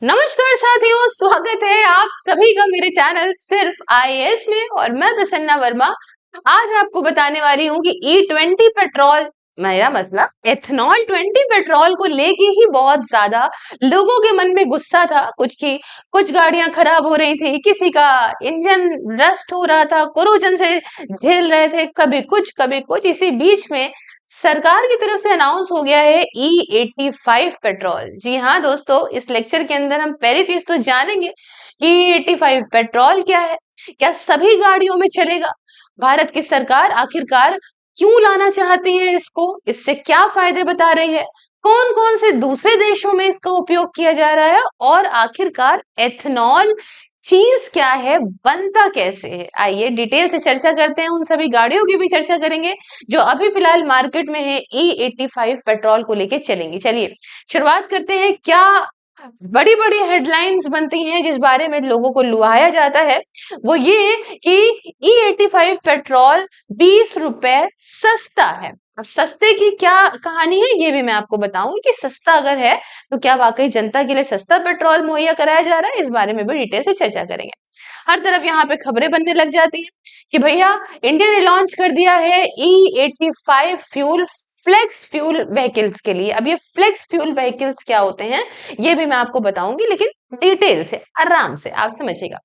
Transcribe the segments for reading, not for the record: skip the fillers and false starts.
नमस्कार साथियों, स्वागत है आप सभी का मेरे चैनल सिर्फ आईएएस में। और मैं प्रसन्ना वर्मा आज आपको बताने वाली हूँ कि E20 पेट्रोल, मेरा मतलब एथनॉल 20 पेट्रोल को लेके ही बहुत ज्यादा लोगों के मन में गुस्सा था। कुछ गाड़ियां खराब हो रही थी, किसी का इंजन रस्ट हो रहा था, कोरोजन से झेल रहे थे, कभी कुछ। इसी बीच में सरकार की तरफ से अनाउंस हो गया है E85 पेट्रोल। जी हाँ दोस्तों, इस लेक्चर के अंदर हम पहली चीज तो जानेंगे कि E85 पेट्रोल क्या है, क्या सभी गाड़ियों में चलेगा, भारत की सरकार आखिरकार क्यों लाना चाहती है इसको, इससे क्या फायदे बता रही है, कौन कौन से दूसरे देशों में इसका उपयोग किया जा रहा है, और आखिरकार एथनॉल चीज क्या है, बनता कैसे है। आइए डिटेल से चर्चा करते हैं, उन सभी गाड़ियों की भी चर्चा करेंगे जो अभी फिलहाल मार्केट में है, E85 पेट्रोल को लेके चलेंगे। चलिए शुरुआत करते हैं। क्या बड़ी बड़ी हेडलाइंस बनती हैं जिस बारे में लोगों को लुभाया जाता है, वो ये कि E85 पेट्रोल 20 रुपए सस्ता है। अब सस्ते की क्या कहानी है ये भी मैं आपको बताऊंगी कि सस्ता अगर है तो क्या वाकई जनता के लिए सस्ता पेट्रोल मुहैया कराया जा रहा है, इस बारे में भी डिटेल से चर्चा करेंगे। हर तरफ यहाँ पे खबरें बनने लग जाती हैं कि भैया इंडिया ने लॉन्च कर दिया है E85 fuel flex fuel vehicles के लिए। अब ये फ्लेक्स फ्यूल व्हीकल्स क्या होते हैं ये भी मैं आपको बताऊंगी, लेकिन डिटेल से आराम से आप समझिएगा।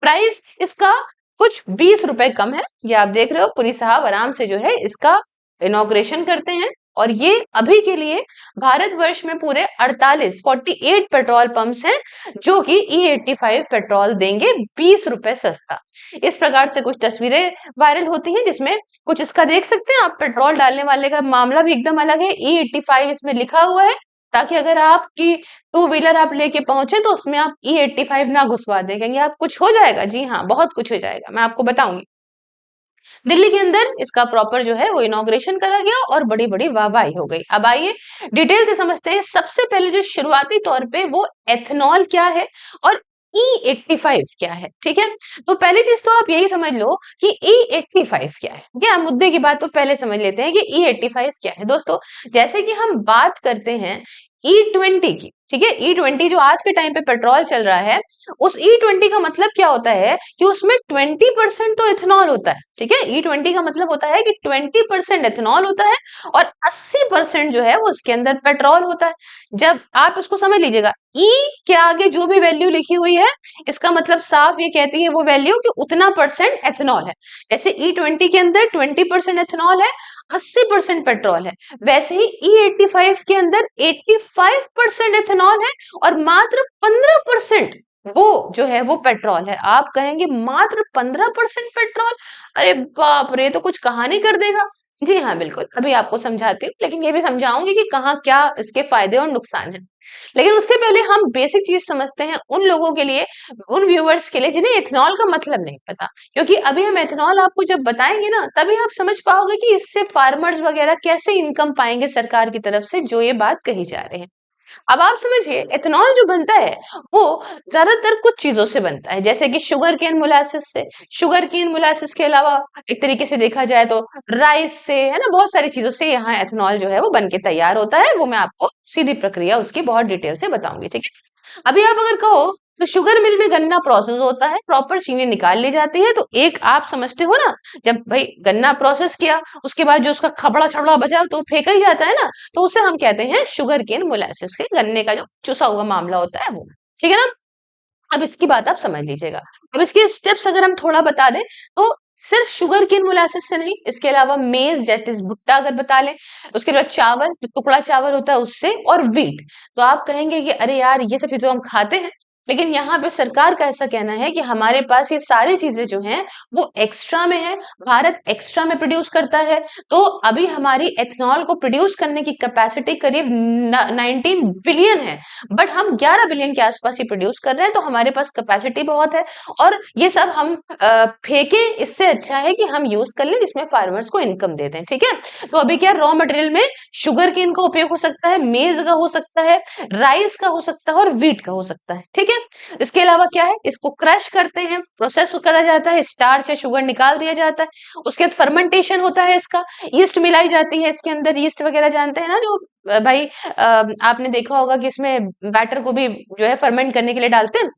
प्राइस इसका कुछ 20 रुपए कम है, ये आप देख रहे हो। पुरी साहब आराम से जो है इसका इनॉग्रेशन करते हैं, और ये अभी के लिए भारतवर्ष में पूरे 48 पेट्रोल पंप्स हैं जो कि E85 पेट्रोल देंगे 20 रुपए सस्ता। इस प्रकार से कुछ तस्वीरें वायरल होती हैं जिसमें कुछ इसका देख सकते हैं आप, पेट्रोल डालने वाले का मामला भी एकदम अलग है, E85 इसमें लिखा हुआ है, ताकि अगर आपकी टू व्हीलर आप लेके पहुंचे तो उसमें आप E85 ना घुसवा देंगे, आप कुछ हो जाएगा। जी हाँ, बहुत कुछ हो जाएगा, मैं आपको बताऊंगी। दिल्ली के अंदर इसका प्रॉपर जो है वो इनॉग्रेशन करा गया और बड़ी बड़ी वाहवाही हो गई। अब आइए डिटेल से समझते हैं। सबसे पहले जो शुरुआती तौर पे वो एथनॉल क्या है और E85 क्या है, ठीक है। तो पहली चीज तो आप यही समझ लो कि E85 क्या है। क्या मुद्दे की बात तो पहले समझ लेते हैं कि E85 क्या है। दोस्तों जैसे कि हम बात करते हैं E20 की, ठीक है, E20 जो आज के टाइम पे पेट्रोल चल रहा है, उस E20 का मतलब क्या होता है कि उसमें 20% तो इथेनॉल होता है, ठीक है। E20 का मतलब होता है कि 20% इथेनॉल होता है और 80% जो है वो उसके अंदर पेट्रोल होता है। जब आप इसको समझ लीजिएगा, E के आगे जो भी वैल्यू लिखी हुई है इसका मतलब साफ ये कहती है वो वैल्यू कि उतना परसेंट एथेनॉल है। जैसे E20 के अंदर 20% एथेनॉल है, 80% पेट्रोल है, वैसे ही E85 के अंदर 85% एथेनॉल है और मात्र 15% वो जो है वो पेट्रोल है। आप कहेंगे मात्र 15% पेट्रोल, अरे बाप रे, तो कुछ कहानी कर देगा। जी हाँ बिल्कुल, अभी आपको समझाती हूँ, लेकिन ये भी समझाऊंगी कि कहाँ क्या इसके फायदे और नुकसान है। लेकिन उसके पहले हम बेसिक चीज समझते हैं उन लोगों के लिए, उन व्यूअर्स के लिए जिन्हें इथेनॉल का मतलब नहीं पता। क्योंकि अभी हम इथेनॉल आपको जब बताएंगे ना, तभी आप समझ पाओगे कि इससे फार्मर्स वगैरह कैसे इनकम पाएंगे सरकार की तरफ से, जो ये बात कही जा रही है। अब आप समझिए, एथेनॉल जो बनता है वो ज्यादातर कुछ चीजों से बनता है, जैसे कि शुगर केन मोलासिस से। शुगर केन मोलासिस के अलावा एक तरीके से देखा जाए तो राइस से, है ना, बहुत सारी चीजों से यहाँ एथेनॉल जो है वो बन के तैयार होता है। वो मैं आपको सीधी प्रक्रिया उसकी बहुत डिटेल से बताऊंगी, ठीक है। अभी आप अगर कहो तो शुगर मिल में गन्ना प्रोसेस होता है, प्रॉपर चीनी निकाल ली जाती है। तो एक आप समझते हो ना, जब भाई गन्ना प्रोसेस किया उसके बाद जो उसका खबड़ा छबड़ा बचा तो फेंका ही जाता है ना, तो उसे हम कहते हैं शुगर केन मोलासिस के, गन्ने का जो चुसा हुआ मामला होता है वो, ठीक है ना। अब इसकी बात आप समझ लीजिएगा। अब इसके स्टेप्स अगर हम थोड़ा बता दें तो सिर्फ शुगर केन मोलासिस से नहीं, इसके अलावा मेज दैट इज भुट्टा अगर बता लें, उसके बाद चावल जो टुकड़ा चावल होता है उससे, और व्हीट। तो आप कहेंगे कि अरे यार ये सब चीजें तो हम खाते हैं, लेकिन यहाँ पे सरकार का ऐसा कहना है कि हमारे पास ये सारी चीजें जो हैं वो एक्स्ट्रा में है, भारत एक्स्ट्रा में प्रोड्यूस करता है। तो अभी हमारी एथेनॉल को प्रोड्यूस करने की कैपेसिटी करीब 19 बिलियन है, बट हम 11 बिलियन के आसपास ही प्रोड्यूस कर रहे हैं, तो हमारे पास कैपेसिटी बहुत है। और ये सब हम फेंके, इससे अच्छा है कि हम यूज कर लें जिसमें फार्मर्स को इनकम देते हैं, ठीक है। तो अभी क्या रॉ मटेरियल में शुगर केन का उपयोग हो सकता है, मेज का हो सकता है, राइस का हो सकता है और व्हीट का हो सकता है, ठीक है। है। इसके अलावा क्या है, इसको क्रश करते हैं, प्रोसेस करा जाता है, स्टार्च या शुगर निकाल दिया जाता है, उसके बाद फर्मेंटेशन होता है, इसका ईस्ट मिलाई जाती है इसके अंदर। ईस्ट वगैरह जानते हैं ना, जो भाई आपने देखा होगा कि इसमें बैटर को भी जो है फर्मेंट करने के लिए डालते हैं,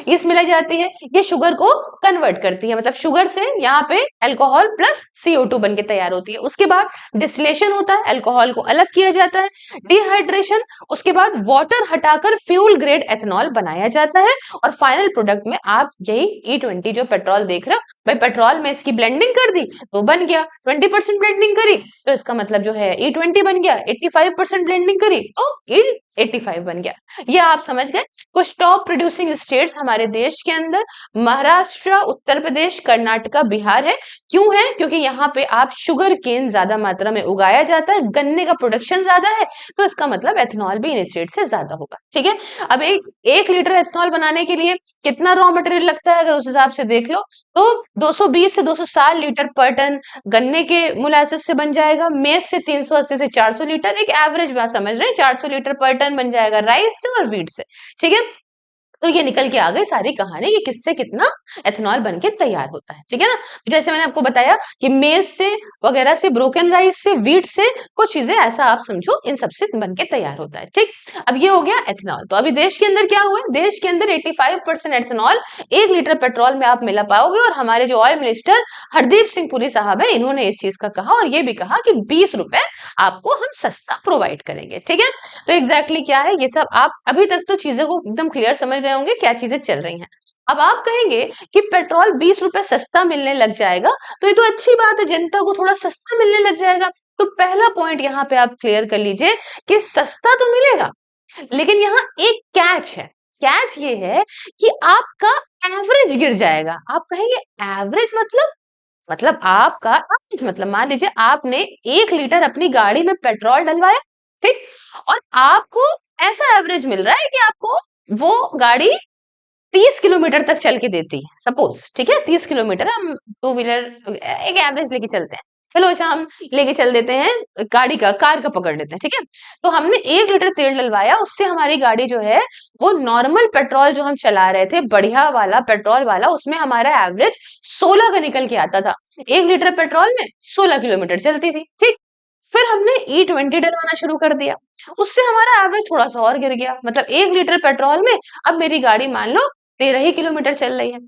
ईस्ट मिलाई जाती है, ये शुगर को कन्वर्ट करती है, मतलब शुगर से यहाँ पे अल्कोहल प्लस CO2 बन के तैयार होती है। उसके बाद डिस्टिलेशन होता है, अल्कोहल को अलग किया जाता है, डिहाइड्रेशन, उसके बाद वाटर हटाकर फ्यूल ग्रेड एथेनॉल बनाया जाता है, और फाइनल प्रोडक्ट में आप यही E20 जो पेट्रोल देख रहे हो, भाई पेट्रोल में इसकी ब्लेंडिंग कर दी तो बन गया, 20% ब्लेंडिंग करी तो इसका मतलब जो है E20 बन गया, 85% ब्लेंडिंग करी तो E85 बन गया। ये आप समझ गए। कुछ टॉप प्रोड्यूसिंग स्टेट्स हमारे देश के अंदर महाराष्ट्र, उत्तर प्रदेश, कर्नाटका, बिहार है। क्यों है? क्योंकि यहाँ पे आप शुगर केन ज्यादा मात्रा में उगाया जाता है, गन्ने का प्रोडक्शन ज्यादा है, तो इसका मतलब एथेनॉल भी इन स्टेट से ज्यादा होगा। ठीक है, अब एक लीटर एथेनॉल बनाने के लिए कितना रॉ मटेरियल लगता है, अगर उस हिसाब से देख लो तो 220 से 260 लीटर पर टन गन्ने के मोलासेस से बन जाएगा, मेज से 380 से 400 लीटर, एक एवरेज बात समझ रहे हैं, 400 लीटर पर टन बन जाएगा राइस से और व्हीट से। ठीक है, तो ये निकल के आ गई सारी कहानी कि किससे कितना एथेनॉल बन के तैयार होता है। ठीक है ना, जैसे मैंने आपको बताया कि मेज से वगैरह से, ब्रोकन राइस से, व्हीट से, कुछ चीजें ऐसा आप समझो इन सबसे बन के तैयार होता है। ठीक, अब ये हो गया एथेनॉल। तो अभी देश के अंदर क्या हुआ, देश के अंदर 85% एथेनॉल 1 लीटर पेट्रोल में आप मिला पाओगे, और हमारे जो ऑयल मिनिस्टर हरदीप सिंह पुरी साहब है, इन्होंने इस चीज का कहा, और ये भी कहा कि 20 रुपए आपको हम सस्ता प्रोवाइड करेंगे। ठीक है, तो एग्जैक्टली क्या है ये सब, आप अभी तक तो चीजों को एकदम क्लियर समझ गए होंगे क्या चीजें चल रही हैं। अब आप कहेंगे कि पेट्रोल 20 रुपए सस्ता मिलने लग जाएगा, तो ये तो अच्छी बात है, जनता को थोड़ा सस्ता मिलने लग जाएगा। तो पहला पॉइंट यहाँ पे आप क्लियर कर लीजिए कि सस्ता तो मिलेगा, लेकिन यहाँ एक कैच है। कैच ये है कि आपका एवरेज गिर जाएगा। आप कहेंगे एवरेज मतलब आपका एवरेज मतलब मान लीजिए आपने 1 लीटर अपनी गाड़ी में पेट्रोल डलवाया, ठीक, और आपको ऐसा एवरेज मिल रहा है कि आपको वो गाड़ी 30 किलोमीटर तक चल के देती है, सपोज। ठीक है, 30 किलोमीटर हम टू व्हीलर एक एवरेज लेके चलते हैं, चलो अच्छा हम लेके चल देते हैं, कार का पकड़ लेते हैं। ठीक है, तो हमने 1 लीटर तेल डलवाया, उससे हमारी गाड़ी जो है वो नॉर्मल पेट्रोल जो हम चला रहे थे, बढ़िया वाला पेट्रोल वाला, उसमें हमारा एवरेज 16 का निकल के आता था। 1 लीटर पेट्रोल में 16 किलोमीटर चलती थी। ठीक, फिर हमने E20 डलवाना शुरू कर दिया, उससे हमारा एवरेज थोड़ा सा और गिर गया, मतलब 1 लीटर पेट्रोल में अब मेरी गाड़ी मान लो 13 ही किलोमीटर चल रही है।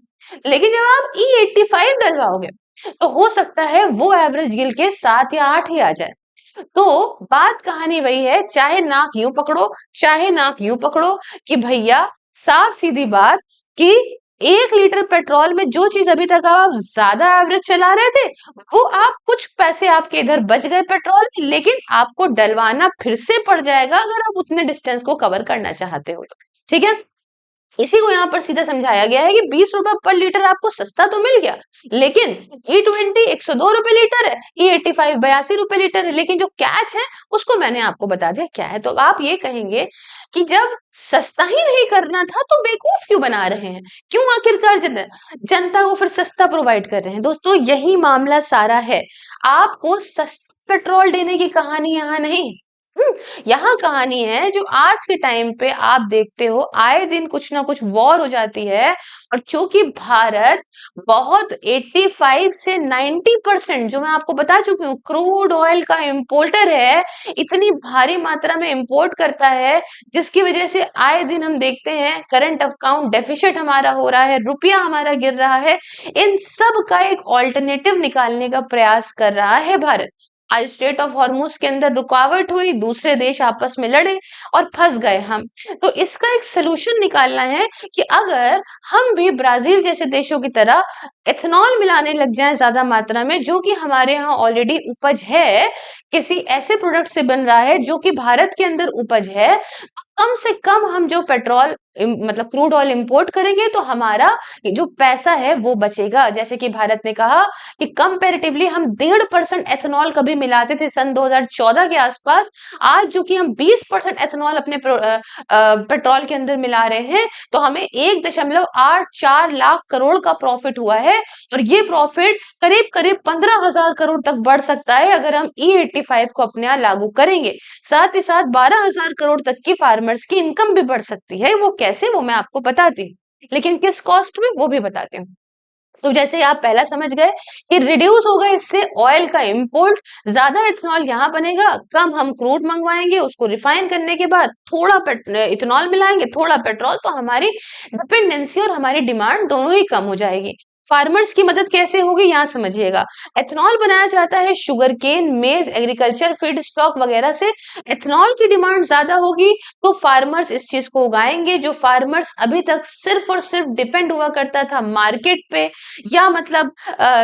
लेकिन जब आप E85 डलवाओगे तो हो सकता है वो एवरेज गिर के 7 या 8 ही आ जाए। तो बात कहानी वही है, चाहे नाक यूं पकड़ो चाहे नाक यूं पकड़ो, कि भैया साफ सीधी बात कि 1 लीटर पेट्रोल में जो चीज अभी तक आप ज्यादा एवरेज चला रहे थे, वो आप कुछ पैसे आपके इधर बच गए पेट्रोल में, लेकिन आपको डलवाना फिर से पड़ जाएगा अगर आप उतने डिस्टेंस को कवर करना चाहते हो तो। ठीक है, इसी को यहाँ पर सीधा समझाया गया है कि 20 रुपए पर लीटर आपको सस्ता तो मिल गया, लेकिन E20 102 रुपए लीटर है, E85 82 रुपए लीटर है, लेकिन जो कैच है उसको मैंने आपको बता दिया क्या है। तो आप ये कहेंगे कि जब सस्ता ही नहीं करना था तो बेवकूफ क्यों बना रहे हैं, क्यों आखिरकार जनता को फिर सस्ता प्रोवाइड कर रहे हैं। दोस्तों यही मामला सारा है, आपको सस्ता पेट्रोल देने की कहानी यहाँ नहीं, यहाँ कहानी है जो आज के टाइम पे आप देखते हो आए दिन कुछ ना कुछ वॉर हो जाती है, और चूंकि भारत बहुत 85 से 90% जो मैं आपको बता चुकी हूँ क्रूड ऑयल का इंपोर्टर है, इतनी भारी मात्रा में इंपोर्ट करता है, जिसकी वजह से आए दिन हम देखते हैं करंट अकाउंट डेफिसिट हमारा हो रहा है, रुपया हमारा गिर रहा है। इन सब का एक ऑल्टरनेटिव निकालने का प्रयास कर रहा है भारत। आज स्ट्रेट ऑफ हॉर्मुज के अंदर रुकावट हुई, दूसरे देश आपस में लड़े और फंस गए हम। तो इसका एक सोल्यूशन निकालना है कि अगर हम भी ब्राजील जैसे देशों की तरह एथेनॉल मिलाने लग जाएं ज्यादा मात्रा में, जो कि हमारे यहाँ ऑलरेडी उपज है, किसी ऐसे प्रोडक्ट से बन रहा है जो कि भारत के अंदर उपज है, तो कम से कम हम जो पेट्रोल मतलब क्रूड ऑयल इंपोर्ट करेंगे तो हमारा जो पैसा है वो बचेगा। जैसे कि भारत ने कहा कि कंपैरेटिवली हम 1.5% एथेनॉल कभी मिलाते थे सन 2014 के आसपास, आज जो कि हम 20% एथेनॉल अपने पेट्रोल के अंदर मिला रहे हैं, तो हमें 1.84 लाख करोड़ का प्रॉफिट हुआ है, और ये प्रॉफिट करीब करीब 15,000 करोड़ तक बढ़ सकता है अगर हम E85 को अपने यहाँ लागू करेंगे। साथ ही साथ 12,000 करोड़ तक की फार्मिंग फार्मर्स की इनकम भी बढ़ सकती है। वो कैसे, वो मैं आपको बताती हूँ, लेकिन किस कॉस्ट में वो भी बताती हूँ। तो जैसे आप पहला समझ गए कि रिड्यूस होगा इससे ऑयल का इंपोर्ट, ज्यादा इथेनॉल यहाँ बनेगा, कम हम क्रूड मंगवाएंगे, उसको रिफाइन करने के बाद थोड़ा इथेनॉल मिलाएंगे, थोड़ा पेट्रोल, तो हमारी डिपेंडेंसी और हमारी डिमांड दोनों ही कम हो जाएगी। फार्मर्स की मदद कैसे होगी यहाँ समझिएगा। एथेनॉल बनाया जाता है शुगर केन, मेज, एग्रीकल्चर फीड स्टॉक वगैरह से। एथेनॉल की डिमांड ज्यादा होगी तो फार्मर्स इस चीज को उगाएंगे। जो फार्मर्स अभी तक सिर्फ और सिर्फ डिपेंड हुआ करता था मार्केट पे, या मतलब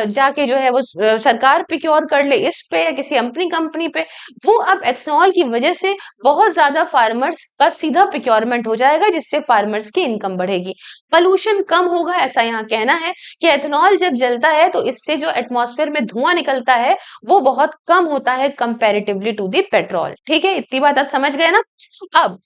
जाके जो है वो सरकार प्रोक्योर कर ले इस पे या किसी अपनी कंपनी पे, वो अब एथेनॉल की वजह से बहुत ज्यादा फार्मर्स का सीधा प्रोक्योरमेंट हो जाएगा, जिससे फार्मर्स की इनकम बढ़ेगी, पॉल्यूशन कम होगा। ऐसा यहाँ कहना है कि एथेनॉल जब जलता है तो इससे जो एटमॉस्फेयर में धुआं निकलता है वो बहुत कम होता है कंपैरेटिवली टू दी पेट्रोल। ठीक है, इतनी बात आप समझ गए ना। अब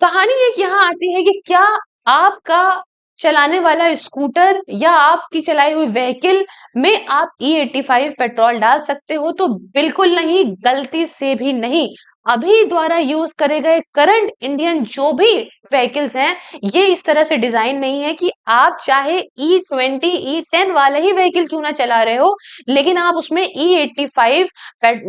कहानी एक यहाँ आती है कि क्या आपका चलाने वाला स्कूटर या आपकी चलाई हुई व्हीकल में आप E85 पेट्रोल डाल सकते हो? तो बिल्कुल नहीं, गलती से भी नहीं। अभी द्वारा यूज करे गए करंट इंडियन जो भी व्हीकल्स हैं, ये इस तरह से डिजाइन नहीं है कि आप चाहे E20 E10 वाले ही व्हीकल क्यों ना चला रहे हो, लेकिन आप उसमें E85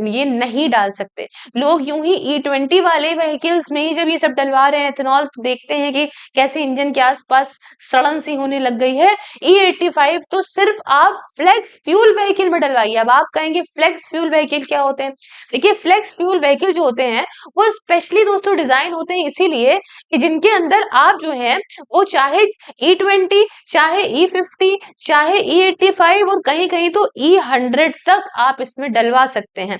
ये नहीं डाल सकते। लोग यूं ही E20 वाले व्हीकल्स में ही जब ये सब डलवा रहे हैं एथेनॉल, तो देखते हैं कि कैसे इंजन के आसपास सड़न सी होने लग गई है। E85 तो सिर्फ आप फ्लेक्स फ्यूल व्हीकल में डलवाइए। अब आप कहेंगे फ्लेक्स फ्यूल व्हीकल क्या होते हैं? देखिए, फ्लेक्स फ्यूल व्हीकल जो होते हैं वो स्पेशली दोस्तों डिजाइन होते हैं इसीलिए कि जिनके अंदर आप जो है वो चाहे E20, चाहे E50, चाहे E85 और कहीं कहीं तो E100 तक आप इसमें डलवा सकते हैं।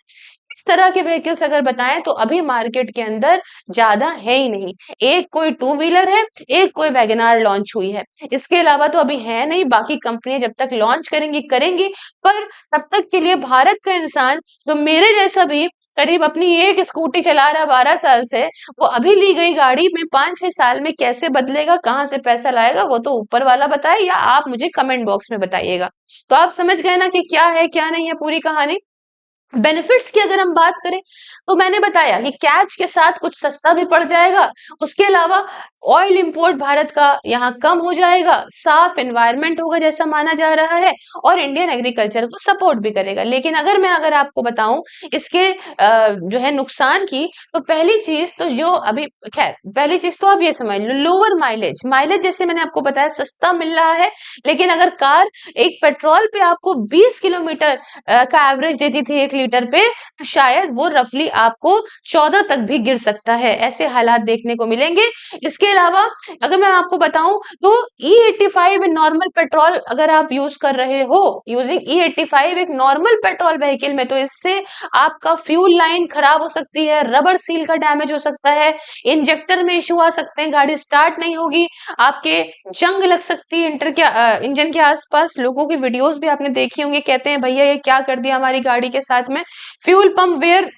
इस तरह के व्हीकल्स अगर बताएं तो अभी मार्केट के अंदर ज्यादा है ही नहीं। एक कोई टू व्हीलर है, एक कोई वैगनार लॉन्च हुई है, इसके अलावा तो अभी है नहीं। बाकी कंपनियां जब तक लॉन्च करेंगी करेंगी, पर तब तक के लिए भारत का इंसान जो मेरे जैसा भी करीब अपनी एक स्कूटी चला रहा 12 साल से, वो अभी ली गई गाड़ी में 5-6 साल में कैसे बदलेगा, कहाँ से पैसा लाएगा, वो तो ऊपर वाला बताए, या आप मुझे कमेंट बॉक्स में बताइएगा। तो आप समझ गए ना कि क्या है क्या नहीं है पूरी कहानी। बेनिफिट्स की अगर हम बात करें तो मैंने बताया कि कैच के साथ कुछ सस्ता भी पड़ जाएगा, उसके अलावा ऑयल इंपोर्ट भारत का यहाँ कम हो जाएगा, साफ एनवायरनमेंट होगा जैसा माना जा रहा है, और इंडियन एग्रीकल्चर को सपोर्ट भी करेगा। लेकिन अगर आपको बताऊं इसके जो है नुकसान की, तो पहली चीज तो जो अभी, खैर पहली चीज तो आप ये समझ लो, लोअर माइलेज। माइलेज जैसे मैंने आपको बताया सस्ता मिल रहा है, लेकिन अगर कार एक पेट्रोल पे आपको 20 किलोमीटर का एवरेज देती थी 1 लीटर पे, तो शायद वो रफली आपको 14 तक भी गिर सकता है। ऐसे हालात देखने को मिलेंगे। इसके अलावा अगर मैं आपको बताऊं तो E85 नॉर्मल पेट्रोल अगर आप यूज कर रहे हो, यूजिंग E85 एक नॉर्मल पेट्रोल व्हीकल में, तो इससे आपका फ्यूल लाइन खराब हो सकती है, रबर सील का डैमेज हो सकता है, इंजेक्टर में इश्यू आ सकते हैं, गाड़ी स्टार्ट नहीं होगी, आपके जंग लग सकती है इंजन के आसपास। लोगों की वीडियोस भी आपने देखी होंगी, कहते हैं भैया ये क्या कर दिया हमारी गाड़ी के साथ में। फ्यूल पंप वेयर,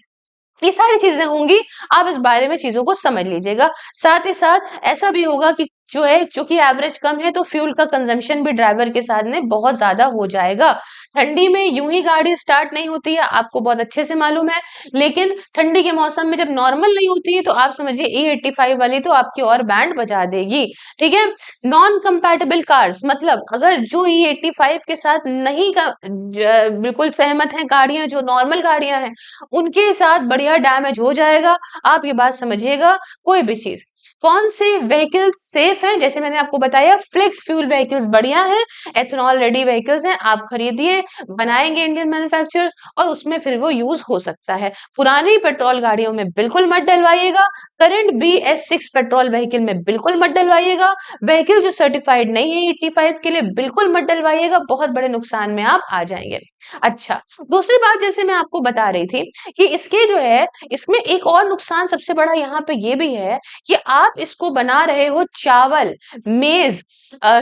ये सारी चीजें होंगी, आप इस बारे में चीजों को समझ लीजिएगा। साथ ही साथ ऐसा भी होगा कि जो है चूंकि एवरेज कम है तो फ्यूल का कंजम्पशन भी ड्राइवर के साथ में बहुत ज्यादा हो जाएगा। ठंडी में यूं ही गाड़ी स्टार्ट नहीं होती है, आपको बहुत अच्छे से मालूम है, लेकिन ठंडी के मौसम में जब नॉर्मल नहीं होती है तो आप समझिए E85 वाली तो आपकी और बैंड बजा देगी। ठीक है, नॉन कंपैटिबल कार्स, मतलब अगर जो E85 के साथ नहीं का बिल्कुल सहमत है गाड़ियां, जो नॉर्मल गाड़ियां हैं, उनके साथ बढ़िया डैमेज हो जाएगा। आप ये बात समझिएगा। कोई भी चीज, कौन से व्हीकल्स सेफ हैं, जैसे मैंने आपको बताया फ्लेक्स फ्यूल व्हीकल्स बढ़िया है, एथेनॉल रेडी व्हीकल्स हैं, आप खरीदिए, बनाएंगे इंडियन मैन्युफैक्चर, और उसमें फिर वो यूज हो सकता है। पुरानी पेट्रोल गाड़ियों में बिल्कुल मत डलवाइएगा, करंट BS6 पेट्रोल व्हीकल में बिल्कुल मत डलवाइएगा, व्हीकल जो सर्टिफाइड नहीं है E85 के लिए बिल्कुल मत डलवाइएगा, बहुत बड़े नुकसान में आप आ जाएंगे। अच्छा, दूसरी बात जैसे मैं आपको बता रही थी कि इसके जो है, इसमें एक और नुकसान सबसे बड़ा यहाँ पे ये भी है कि आप इसको बना रहे हो चावल चावल, मेज,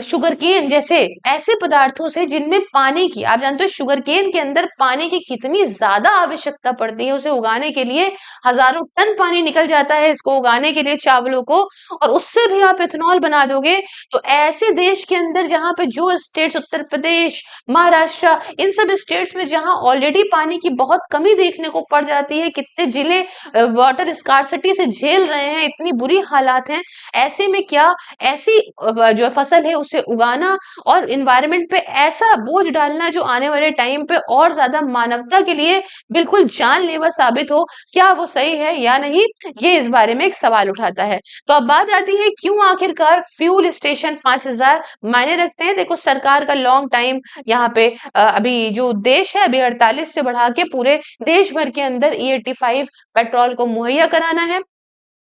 शुगर केन जैसे ऐसे पदार्थों से जिनमें पानी की, आप जानते हो शुगर केन के अंदर पानी की कितनी ज्यादा आवश्यकता पड़ती है, उसे उगाने के लिए हजारों टन पानी निकल जाता है इसको उगाने के लिए चावलों को, और उससे भी आप इथेनॉल बना दोगे। तो ऐसे देश के अंदर जहां पे जो स्टेट्स, उत्तर प्रदेश, महाराष्ट्र, इन सब स्टेट्स में जहां ऑलरेडी पानी की बहुत कमी देखने को पड़ जाती है, कितने जिले वाटर स्कार्सिटी से झेल रहे हैं, इतनी बुरी हालात हैं, ऐसे में क्या ऐसी जो फसल है उसे उगाना और इन्वायरमेंट पे ऐसा बोझ डालना जो आने वाले टाइम पे और ज्यादा मानवता के लिए बिल्कुल जानलेवा साबित हो, क्या वो सही है या नहीं, ये इस बारे में एक सवाल उठाता है। तो अब बात आती है क्यों आखिरकार फ्यूल स्टेशन 5000 मायने रखते हैं। देखो सरकार का लॉन्ग टाइम यहाँ पे अभी जो उद्देश्य है अभी 48 से बढ़ा के पूरे देश भर के अंदर E85 पेट्रोल को मुहैया कराना है।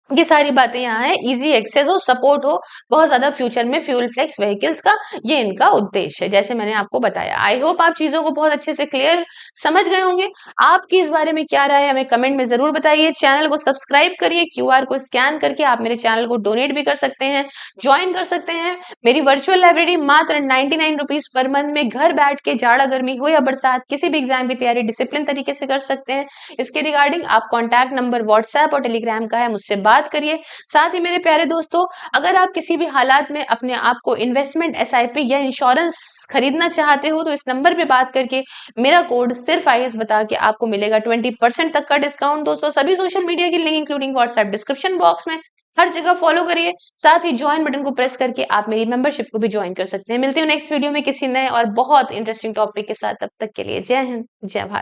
ये सारी बातें यहाँ है, इजी एक्सेस हो, सपोर्ट हो बहुत ज्यादा फ्यूचर में फ्यूल फ्लेक्स व्हीकल्स का, ये इनका उद्देश्य है जैसे मैंने आपको बताया। आई होप आप चीजों को बहुत अच्छे से क्लियर समझ गए होंगे। आपकी इस बारे में क्या राय है हमें कमेंट में जरूर बताइए। चैनल को सब्सक्राइब करिए, QR को स्कैन करके आप मेरे चैनल को डोनेट भी कर सकते हैं, ज्वाइन कर सकते हैं। मेरी वर्चुअल लाइब्रेरी मात्र 99 रुपीज पर मंथ में घर बैठ के जाड़ा गर्मी हो या बरसात किसी भी एग्जाम की तैयारी डिसिप्लिन तरीके से कर सकते हैं। इसके रिगार्डिंग आप कॉन्टैक्ट नंबर व्हाट्सएप और टेलीग्राम का है, मुझसे बात करिए। साथ ही मेरे प्यारे दोस्तों, अगर आप किसी भी हालात में अपने आप को इन्वेस्टमेंट, SIP या इंश्योरेंस खरीदना चाहते हो तो इस नंबर पे बात करके मेरा कोड सिर्फ IS बता के आपको मिलेगा 20% तक का डिस्काउंट। दोस्तों सभी सोशल मीडिया की link including WhatsApp description box में हर जगह फॉलो करिए। साथ ही ज्वाइन बटन को प्रेस करके आप मेरी मेंबरशिप को भी ज्वाइन कर सकते हैं। मिलती हूँ नेक्स्ट वीडियो में किसी नए और बहुत इंटरेस्टिंग टॉपिक के साथ, तब तक के लिए जय हिंद, जय भारत।